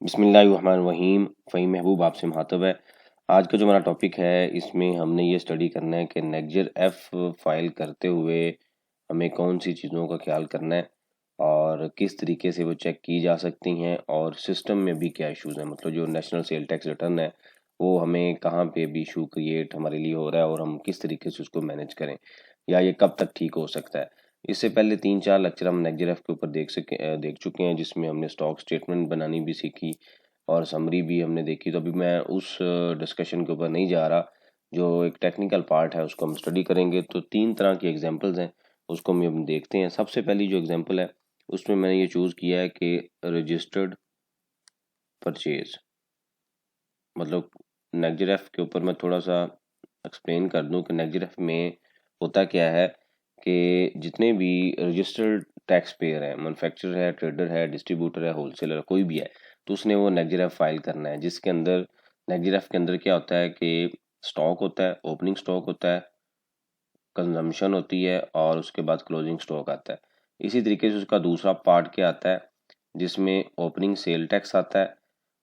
बिस्मिल्लाहिर्रहमानिर्रहीम। फ़हीम महबूब आपसे मुखातब है। आज का जो हमारा टॉपिक है इसमें हमने ये स्टडी करना है कि नेक्स्ट एफ फाइल करते हुए हमें कौन सी चीज़ों का ख्याल करना है और किस तरीके से वो चेक की जा सकती हैं और सिस्टम में भी क्या इश्यूज़ हैं। मतलब जो नेशनल सेल टैक्स रिटर्न है वो हमें कहाँ पे भी इशू क्रिएट हमारे लिए हो रहा है और हम किस तरीके से उसको मैनेज करें या ये कब तक ठीक हो सकता है। इससे पहले 3-4 लेक्चर हम नेक्स्ट के ऊपर देख चुके हैं, जिसमें हमने स्टॉक स्टेटमेंट बनानी भी सीखी और समरी भी हमने देखी। तो अभी मैं उस डिस्कशन के ऊपर नहीं जा रहा। जो एक टेक्निकल पार्ट है उसको हम स्टडी करेंगे। तो 3 तरह की एग्जांपल्स हैं, उसको हम देखते हैं। सबसे पहली जो एग्जांपल है उसमें मैंने ये चूज़ किया है कि रजिस्टर्ड परचेज। मतलब नेक्स्ट के ऊपर मैं थोड़ा सा एक्सप्लेन कर दूं कि नेक्स्ट में होता क्या है कि जितने भी रजिस्टर्ड टैक्स पेयर है, मैन्युफैक्चरर है, ट्रेडर है, डिस्ट्रीब्यूटर है, होलसेलर कोई भी है, तो उसने वो नेक्स्ट फाइल करना है, जिसके अंदर नेक्स्ट के अंदर क्या होता है कि स्टॉक होता है, ओपनिंग स्टॉक होता है, कंजम्पशन होती है और उसके बाद क्लोजिंग स्टॉक आता है। इसी तरीके से उसका दूसरा पार्ट क्या आता है जिसमें ओपनिंग सेल टैक्स आता है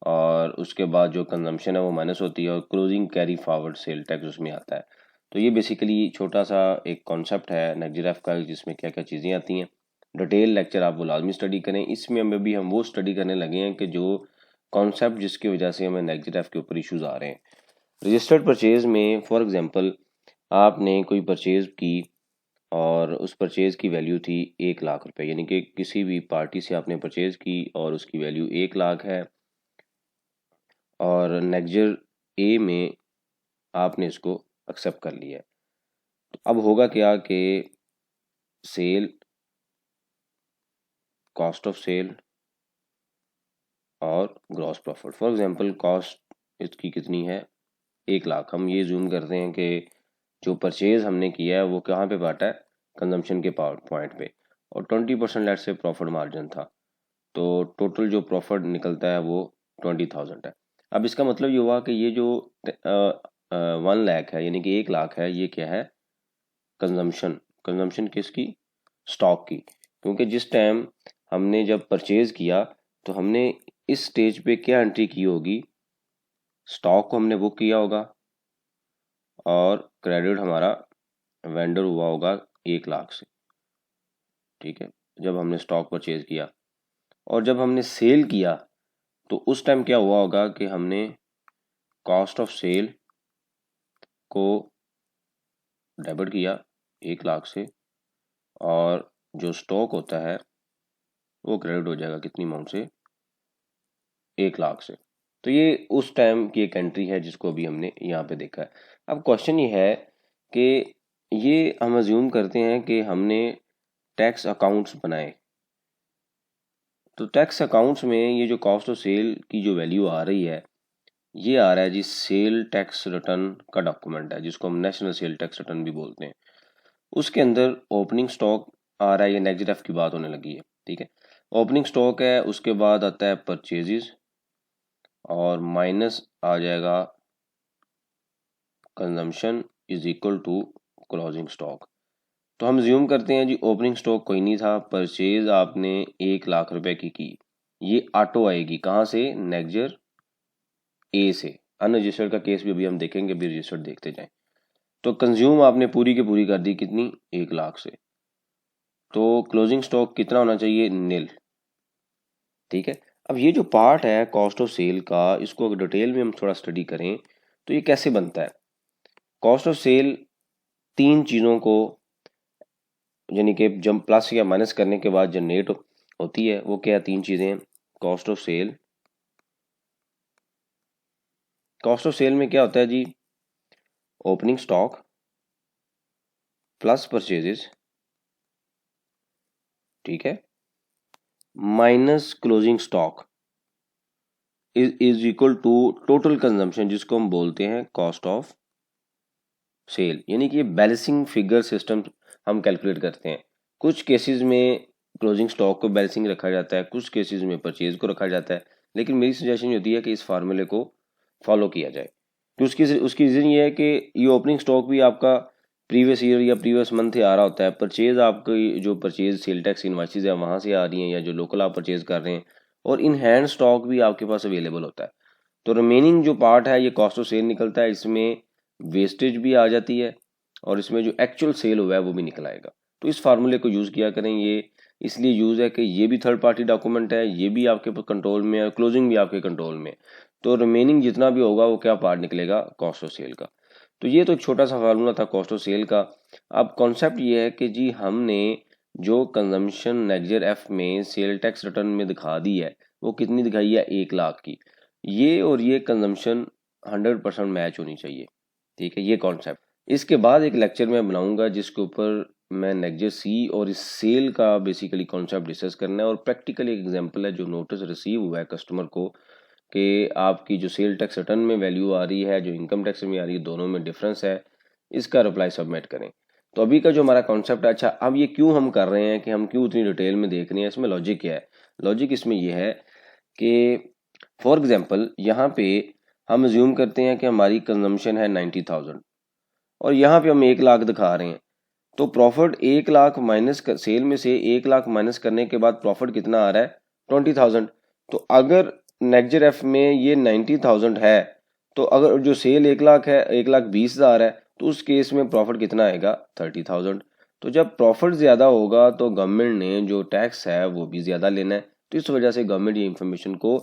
और उसके बाद जो कंजम्पशन है वो माइनस होती है और closing carry forward sale tax उसमें आता है। तो ये बेसिकली छोटा सा एक कॉन्सेप्ट है नेक्स्ट का, जिसमें क्या क्या चीज़ें आती हैं। डिटेल लेक्चर आप वो लाजमी स्टडी करें। इसमें हमें भी हम वो स्टडी करने लगे हैं कि जो कॉन्सेप्ट जिसकी वजह से हमें नेक्स्ट के ऊपर इश्यूज आ रहे हैं। रजिस्टर्ड परचेज में फॉर एग्जांपल आपने कोई परचेज की और उस परचेज की वैल्यू थी 1 लाख रुपए, यानी कि किसी भी पार्टी से आपने परचेज की और उसकी वैल्यू 1 लाख है और नेक्स्ट ए में आपने इसको एक्सेप्ट कर लिया है। तो अब होगा क्या कि सेल, कॉस्ट ऑफ सेल और gross profit. For example cost इसकी कितनी है 1 लाख। हम ये जूम करते हैं कि जो परचेज हमने किया है वो कहाँ पे बांटा है, कंजम्पशन के पॉइंट पे, और 20% लेट से प्रॉफिट मार्जिन था। तो टोटल जो प्रॉफिट निकलता है वो 20,000 है। अब इसका मतलब ये हुआ कि ये जो 1 लाख है यानी कि 1 लाख है, ये क्या है, कंजम्पशन। कंजम्पशन किसकी, स्टॉक की। क्योंकि जिस टाइम हमने जब परचेज किया तो हमने इस स्टेज पे क्या एंट्री की होगी, स्टॉक को हमने बुक किया होगा और क्रेडिट हमारा वेंडर हुआ होगा 1 लाख से। ठीक है, जब हमने स्टॉक परचेज किया और जब हमने सेल किया तो उस टाइम क्या हुआ होगा कि हमने कॉस्ट ऑफ सेल को डेबिट किया 1 लाख से और जो स्टॉक होता है वो क्रेडिट हो जाएगा कितनी अमाउंट से, 1 लाख से। तो ये उस टाइम की एक एंट्री है जिसको अभी हमने यहाँ पे देखा है। अब क्वेश्चन ये है कि ये हम अज्यूम करते हैं कि हमने टैक्स अकाउंट्स बनाए। तो टैक्स अकाउंट्स में ये जो कॉस्ट ऑफ सेल की जो वैल्यू आ रही है, ये आ रहा है जी सेल टैक्स रिटर्न का डॉक्यूमेंट है, जिसको हम नेशनल सेल टैक्स रिटर्न भी बोलते हैं। उसके अंदर ओपनिंग स्टॉक आ रहा है, ये नेक्स्ट एफ की बात होने लगी है। ठीक है, ओपनिंग स्टॉक है, उसके बाद आता है परचेजेस और माइनस आ जाएगा consumption is equal to closing stock. तो हम ज्यूम करते हैं जी ओपनिंग स्टॉक कोई नहीं था, परचेज आपने 1 लाख रुपए की, ये ऑटो आएगी कहाँ से, नेक्स्ट ए से। अनरजिस्टर्ड का केस भी अभी हम देखेंगे, अभी रजिस्टर्ड देखते जाएं। तो कंज्यूम आपने पूरी की पूरी कर दी कितनी, 1 लाख से। तो क्लोजिंग स्टॉक कितना होना चाहिए, नील। ठीक है, अब ये जो पार्ट है कॉस्ट ऑफ सेल का, इसको अगर डिटेल में हम थोड़ा स्टडी करें तो ये कैसे बनता है। कॉस्ट ऑफ सेल 3 चीज़ों को यानी कि जब प्लस या माइनस करने के बाद जनरेट होती है, वो क्या 3 चीज़ें, cost of sale. Cost of sale में क्या होता है जी, ओपनिंग स्टॉक प्लस परचेजेस, ठीक है, minus closing stock is equal to total consumption, जिसको हम बोलते हैं कॉस्ट ऑफ सेल। यानी कि बैलेंसिंग फिगर सिस्टम हम कैलकुलेट करते हैं। कुछ केसेस में क्लोजिंग स्टॉक को बैलेंसिंग रखा जाता है, कुछ केसेस में परचेज को रखा जाता है, लेकिन मेरी सजेशन होती है कि इस फार्मूले को फॉलो किया जाए। तो उसकी रीज़न ये है कि ये ओपनिंग स्टॉक भी आपका प्रीवियस ईयर या प्रीवियस मंथ से आ रहा होता है, परचेज आपकी जो परचेज सेल टैक्स इनवॉइसेज है वहाँ से आ रही हैं, या जो लोकल आप परचेज कर रहे हैं और इन हैंड स्टॉक भी आपके पास अवेलेबल होता है। तो रिमेनिंग जो पार्ट है ये कॉस्ट ऑफ सेल निकलता है, इसमें वेस्टेज भी आ जाती है और इसमें जो एक्चुअल सेल हुआ है वो भी निकल आएगा। तो इस फार्मूले को यूज़ किया करें, ये इसलिए यूज़ है कि ये भी थर्ड पार्टी डॉक्यूमेंट है, ये भी आपके कंट्रोल में है, क्लोजिंग भी आपके कंट्रोल में। तो रिमेनिंग जितना भी होगा वो क्या पार्ट निकलेगा, कॉस्ट ऑफ सेल का। तो ये तो एक छोटा सा फार्मूला था कॉस्ट ऑफ सेल का। अब कॉन्सेप्ट ये है कि जी हमने जो कंजम्पशन नेक्जर एफ में सेल टैक्स रिटर्न में दिखा दी है वो कितनी दिखाई है, 1 लाख की। ये और ये कंजम्पशन 100% मैच होनी चाहिए, ठीक है, ये कॉन्सेप्ट। इसके बाद एक लेक्चर मैं बनाऊंगा जिसके ऊपर मैं नेक्जर सी और इस सेल का बेसिकली कॉन्सेप्ट डिस्कस करना है, और प्रैक्टिकल एक एग्जांपल है जो नोटिस रिसीव हुआ है कस्टमर को कि आपकी जो सेल टैक्स रिटर्न में वैल्यू आ रही है, जो इनकम टैक्स में आ रही है, दोनों में डिफरेंस है, इसका रिप्लाई सबमिट करें। तो अभी का जो हमारा कॉन्सेप्ट है, अच्छा अब ये क्यों हम कर रहे हैं, कि हम क्यों उतनी डिटेल में देख रहे हैं, इसमें लॉजिक क्या है। लॉजिक इसमें यह है कि फॉर एग्जांपल यहाँ पे हम अज्यूम करते हैं कि हमारी कंजम्पशन है 90,000 और यहाँ पे हम 1 लाख दिखा रहे हैं। तो प्रॉफिट 1 लाख माइनस सेल में से 1 लाख माइनस करने के बाद प्रॉफिट कितना आ रहा है, 20,000। तो अगर नेक्जर एफ में ये 90,000 है, तो अगर जो सेल 1 लाख है, 1,20,000 है, तो उस केस में प्रॉफिट कितना आएगा, 30,000। तो जब प्रॉफिट ज़्यादा होगा तो गवर्नमेंट ने जो टैक्स है वो भी ज़्यादा लेना है। तो इस वजह से गवर्नमेंट ये इन्फॉर्मेशन को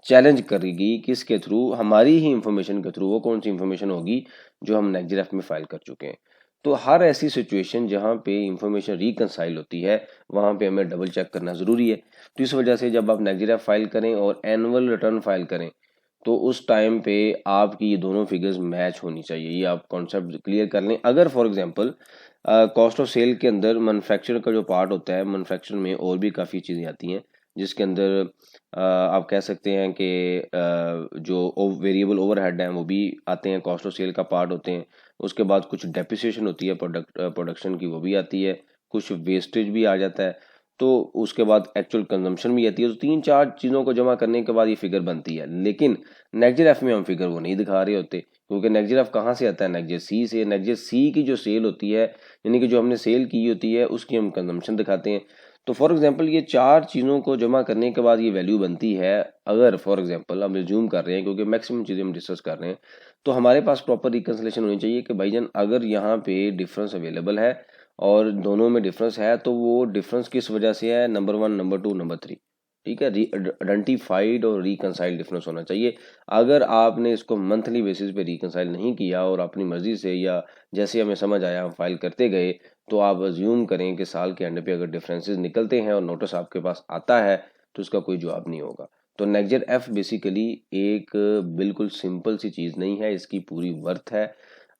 चैलेंज करेगी, किसके थ्रू, हमारी ही इन्फॉर्मेशन के थ्रू। वो कौन सी इन्फॉर्मेशन होगी, जो हम नेक्जर एफ में फाइल कर चुके हैं। तो हर ऐसी सिचुएशन जहाँ पे इंफॉर्मेशन रिकंसाइल होती है वहाँ पे हमें डबल चेक करना ज़रूरी है। तो इस वजह से जब आप नेक्जर एफ फाइल करें और एनुअल रिटर्न फाइल करें तो उस टाइम पे आपकी ये दोनों फिगर्स मैच होनी चाहिए। ये आप कॉन्सेप्ट क्लियर कर लें। अगर for example cost of sale के अंदर मैन्युफैक्चर का जो पार्ट होता है, मैन्युफैक्चर में और भी काफ़ी चीज़ें आती हैं जिसके अंदर आप कह सकते हैं कि जो वेरिएबल ओवरहेड हैं वो भी आते हैं, कॉस्ट ऑफ सेल का पार्ट होते हैं। उसके बाद कुछ डेप्रिसिएशन होती है प्रोडक्शन की, वो भी आती है, कुछ वेस्टेज भी आ जाता है, तो उसके बाद एक्चुअल कंजम्पशन भी आती है। तो 3-4 चीज़ों को जमा करने के बाद ये फिगर बनती है। लेकिन नेक्जर एफ में हम फिगर वो नहीं दिखा रहे होते, क्योंकि नेक्जर एफ कहाँ से आता है, नेक्जर सी से। नेक्जर सी की जो सेल होती है, यानी कि जो हमने सेल की होती है, उसकी हम कंजम्पशन दिखाते हैं। तो फॉर एग्जांपल ये 4 चीज़ों को जमा करने के बाद ये वैल्यू बनती है। अगर फॉर एग्जांपल हम रिज्यूम कर रहे हैं, क्योंकि मैक्सिमम चीज़ें हम डिस्कस कर रहे हैं, तो हमारे पास प्रॉपर रिकंसिलेशन होनी चाहिए कि भाईजान अगर यहाँ पे डिफरेंस अवेलेबल है और दोनों में डिफरेंस है तो वो डिफरेंस किस वजह से है, नंबर 1, नंबर 2, नंबर 3, ठीक है। आइडेंटिफाइड और रिकंसाइल डिफरेंस होना चाहिए। अगर आपने इसको मंथली बेसिस पे रिकंसाइल नहीं किया और अपनी मर्जी से या जैसे हमें समझ आया हम फाइल करते गए, तो आप अज्यूम करें कि साल के एंड पे अगर डिफरेंसेस निकलते हैं और नोटिस आपके पास आता है तो उसका कोई जवाब नहीं होगा। तो नेक्जर एफ बेसिकली एक बिल्कुल सिंपल सी चीज़ नहीं है, इसकी पूरी वर्थ है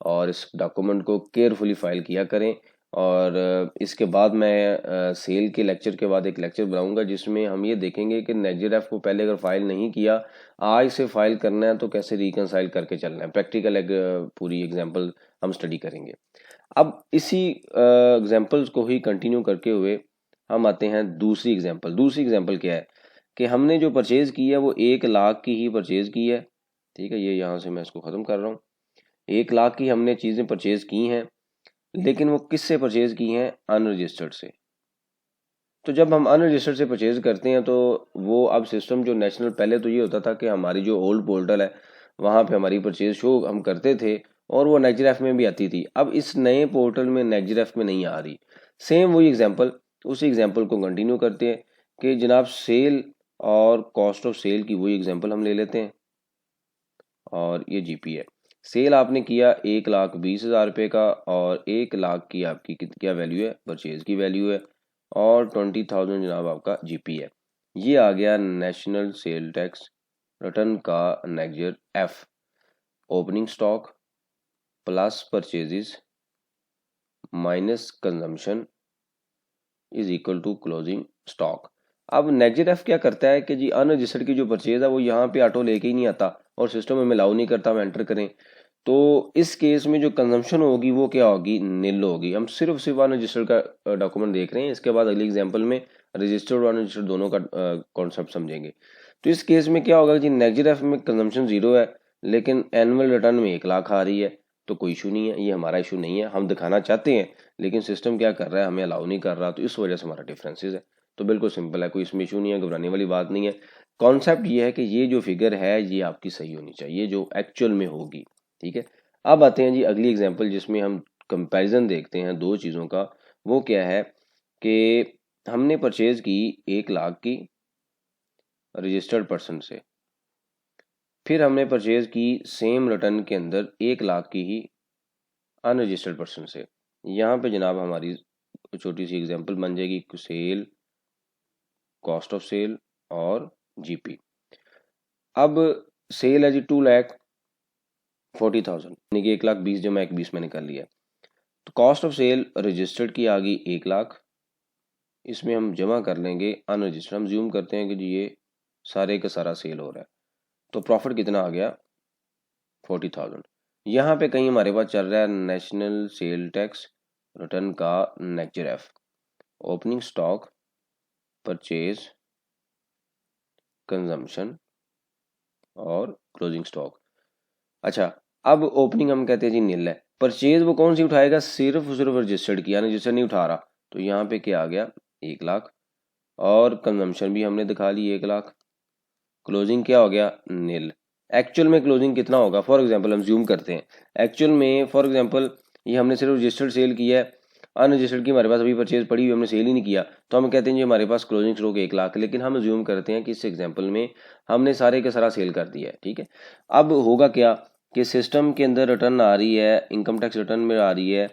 और इस डॉक्यूमेंट को केयरफुली फाइल किया करें। और इसके बाद मैं सेल के लेक्चर के बाद एक लेक्चर बनाऊंगा जिसमें हम ये देखेंगे कि नेक्जर एफ को पहले अगर फाइल नहीं किया, आज से फाइल करना है तो कैसे रिकंसाइल करके चलना है। प्रैक्टिकल एक पूरी एग्जांपल हम स्टडी करेंगे। अब इसी एग्जांपल्स को ही कंटिन्यू करके हुए हम आते हैं दूसरी एग्जांपल। दूसरी एग्जांपल क्या है कि हमने जो परचेज की है वो 1 लाख की ही परचेज की है, ठीक है। ये यहाँ से मैं इसको ख़त्म कर रहा हूँ। 1 लाख की हमने चीज़ें परचेज की हैं, लेकिन वो किससे परचेज की हैं, अनरजिस्टर्ड से। तो जब हम अनरजिस्टर्ड से परचेज करते हैं तो वो अब सिस्टम जो नेशनल, पहले तो ये होता था कि हमारी जो ओल्ड पोर्टल है वहाँ पे हमारी परचेज शो हम करते थे और वो नेक्जर एफ में भी आती थी। अब इस नए पोर्टल में नेक्जर एफ में नहीं आ रही। सेम वही एग्जांपल, उसी एग्जांपल को कंटिन्यू करते हैं कि जनाब सेल और कॉस्ट ऑफ सेल की वही एग्जांपल हम ले लेते हैं और ये जीपी है। सेल आपने किया 1,20,000 रुपये का और 1 लाख की आपकी क्या वैल्यू है, परचेज की वैल्यू है, और 20,000 जनाब आपका जीपी है। ये आ गया नेशनल सेल टैक्स रिटर्न का annexure F. Opening stock plus purchases minus consumption is equal to closing stock. अब नेक्जर एफ क्या करता है कि जी अनरजिस्टर्ड की जो परचेज है वो यहाँ पे ऑटो लेके ही नहीं आता और सिस्टम में अलाउ नहीं करता हम एंटर करें। तो इस केस में जो कंजम्पशन होगी वो क्या होगी, नील होगी। हम सिर्फ अनरजिस्टर्ड का डॉक्यूमेंट देख रहे हैं। इसके बाद अगली एग्जांपल में रजिस्टर्ड और अनरजिस्टर्ड दोनों का कॉन्सेप्ट समझेंगे। तो इस केस में क्या होगा जी, नेक्जर एफ में कंजम्पशन 0 है लेकिन एनुअल रिटर्न में 1 लाख आ रही है, तो कोई इशू नहीं है, ये हमारा इशू नहीं है। हम दिखाना चाहते हैं लेकिन सिस्टम क्या कर रहा है, हमें अलाउ नहीं कर रहा, तो इस वजह से हमारा डिफरेंसेस है। तो बिल्कुल सिंपल है, कोई इसमें इशू नहीं है, घबराने वाली बात नहीं है। कॉन्सेप्ट ये है कि ये जो फिगर है ये आपकी सही होनी चाहिए जो एक्चुअल में होगी, ठीक है। अब आते हैं जी अगली एग्जांपल जिसमें हम कंपैरिजन देखते हैं दो चीज़ों का। वो क्या है कि हमने परचेज की 1 लाख की रजिस्टर्ड पर्सन से, फिर हमने परचेज की सेम रिटर्न के अंदर 1 लाख की ही अनरजिस्टर्ड पर्सन से। यहाँ पे जनाब हमारी छोटी सी एग्जांपल बन जाएगी सेल, कॉस्ट ऑफ सेल और जीपी। अब सेल है जी 2,40,000 यानी कि 1,20,000 जमा 1,20 मैंने कर लिया। तो कॉस्ट ऑफ सेल रजिस्टर्ड की आ गई 1,00,000, इसमें हम जमा कर लेंगे अनरजिस्टर्ड। हम ज्यूम करते हैं कि जी ये सारे का सारा सेल हो रहा है, तो प्रॉफिट कितना आ गया 40,000। यहाँ पे कहीं हमारे पास चल रहा है नेशनल सेल टैक्स रिटर्न का annexure F, opening stock, purchase, consumption और क्लोजिंग स्टॉक। अच्छा, अब ओपनिंग हम कहते हैं जी नील है, परचेज वो कौन सी उठाएगा, सिर्फ रजिस्टर्ड किया ना, रजिस्टर्ड नहीं उठा रहा, तो यहाँ पे क्या आ गया 1,00,000 और कंजम्पशन भी हमने दिखा ली 1,00,000, क्लोजिंग क्या हो गया नील। एक्चुअल में क्लोजिंग कितना होगा, फॉर एग्जांपल हम ज्यूम करते हैं, एक्चुअल में फॉर एग्जांपल ये हमने सिर्फ रजिस्टर्ड सेल किया है, अनरजिस्टर्ड की हमारे पास अभी परचेज पड़ी हुई, हमने सेल ही नहीं किया, तो हम कहते हैं जी हमारे पास क्लोजिंग स्टॉक 1,00,000। लेकिन हम ज्यूम करते हैं कि इस एग्जाम्पल में हमने सारे का सारा सेल कर दिया है, ठीक है। अब होगा क्या कि सिस्टम के अंदर रिटर्न आ रही है, इनकम टैक्स रिटर्न में आ रही है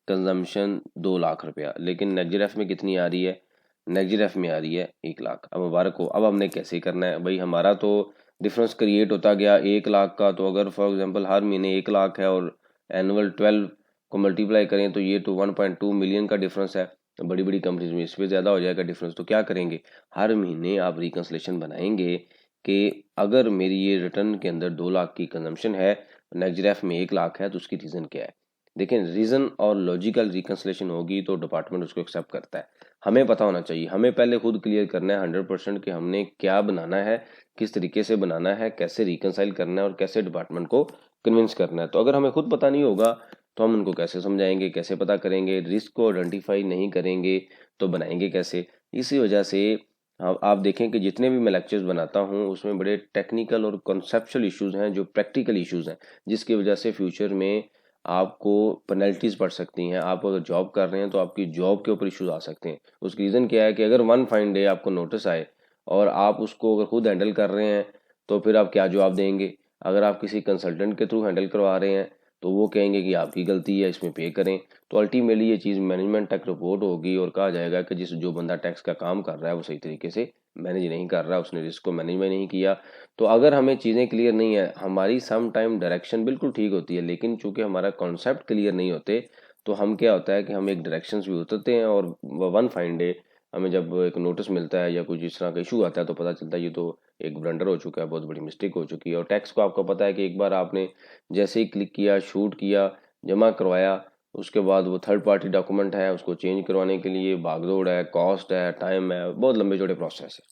कंजम्पशन 2,00,000 रुपया, लेकिन नेक्स्ट एफ में कितनी आ रही है, नेक्स्ट एफ में आ रही है 1,00,000। अब मुबारक हो, अब हमने कैसे करना है भाई, हमारा तो डिफरेंस क्रिएट होता गया 1,00,000 का। तो अगर फॉर एग्जांपल हर महीने 1,00,000 है और एनुअल 12 को मल्टीप्लाई करें तो ये तो 1.2 मिलियन का डिफरेंस है। तो बड़ी बड़ी कंपनीज में इस पर ज़्यादा हो जाएगा डिफरेंस, तो क्या करेंगे, हर महीने आप रिकन्सलेशन बनाएंगे कि अगर मेरी ये रिटर्न के अंदर 2,00,000 की कंजम्पशन है, नेक्स्ट एफ में 1,00,000 है, तो उसकी रीज़न क्या है। देखें, रीज़न और लॉजिकल रिकन्सलेशन होगी तो डिपार्टमेंट उसको एक्सेप्ट करता है। हमें पता होना चाहिए, हमें पहले खुद क्लियर करना है 100% कि हमने क्या बनाना है, किस तरीके से बनाना है, कैसे रिकनसाइल करना है और कैसे डिपार्टमेंट को कन्विंस करना है। तो अगर हमें खुद पता नहीं होगा तो हम उनको कैसे समझाएंगे, कैसे पता करेंगे, रिस्क को आइडेंटिफाई नहीं करेंगे तो बनाएंगे कैसे। इसी वजह से आप देखें कि जितने भी मैं लेक्चर्स बनाता हूँ उसमें बड़े टेक्निकल और कॉन्सेप्चुअल इश्यूज हैं जो प्रैक्टिकल इश्यूज हैं, जिसकी वजह से फ्यूचर में आपको पेनल्टीज पड़ सकती हैं। आप अगर जॉब कर रहे हैं तो आपकी जॉब के ऊपर इश्यूज आ सकते हैं। उसकी रीज़न क्या है कि अगर वन फाइन डे आपको नोटिस आए और आप उसको अगर खुद हैंडल कर रहे हैं तो फिर आप क्या जवाब देंगे। अगर आप किसी कंसल्टेंट के थ्रू हैंडल करवा रहे हैं तो वो कहेंगे कि आपकी गलती है, इसमें पे करें। तो अल्टीमेटली ये चीज़ मैनेजमेंट तक रिपोर्ट होगी और कहा जाएगा कि जो बंदा टैक्स का काम कर रहा है वो सही तरीके से मैनेज नहीं कर रहा, उसने रिस्क को मैनेज नहीं किया। तो अगर हमें चीज़ें क्लियर नहीं है, हमारी सम टाइम डायरेक्शन बिल्कुल ठीक होती है, लेकिन चूंकि हमारा कॉन्सेप्ट क्लियर नहीं होते तो हम क्या होता है कि हम एक डायरेक्शंस भी उतरते हैं और वन फाइन डे हमें जब एक नोटिस मिलता है या कुछ इस तरह का इशू आता है तो पता चलता है ये तो एक ब्लंडर हो चुका है, बहुत बड़ी मिस्टेक हो चुकी है। और टैक्स को आपको पता है कि एक बार आपने जैसे ही क्लिक किया, शूट किया, जमा करवाया, उसके बाद वो थर्ड पार्टी डॉक्यूमेंट है उसको चेंज करवाने के लिए भागदौड़ है, कॉस्ट है, टाइम है, बहुत लंबे चौड़े प्रोसेस है।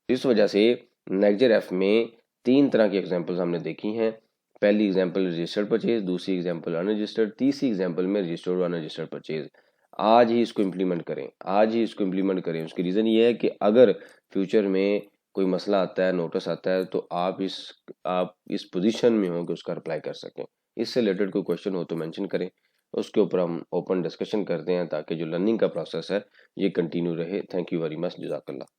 इस वजह से नेक्स्ट एफ में 3 तरह की एग्जांपल्स हमने देखी हैं। पहली एग्जांपल रजिस्टर्ड परचेज, दूसरी एग्जांपल अनरजिस्टर्ड, तीसरी एग्जांपल में रजिस्टर्ड और अनरजिस्टर्ड परचेज। आज ही इसको इम्प्लीमेंट करें, आज ही इसको इम्प्लीमेंट करें। उसकी रीज़न ये है कि अगर फ्यूचर में कोई मसला आता है, नोटिस आता है, तो आप इस पोजीशन में हो कि उसका रिप्लाई कर सकें। इससे रिलेटेड कोई क्वेश्चन हो तो मेंशन करें, उसके ऊपर हम ओपन डिस्कशन करते हैं ताकि जो लर्निंग का प्रोसेस है ये कंटिन्यू रहे। थैंक यू वेरी मच, जज़ाकल्लाह।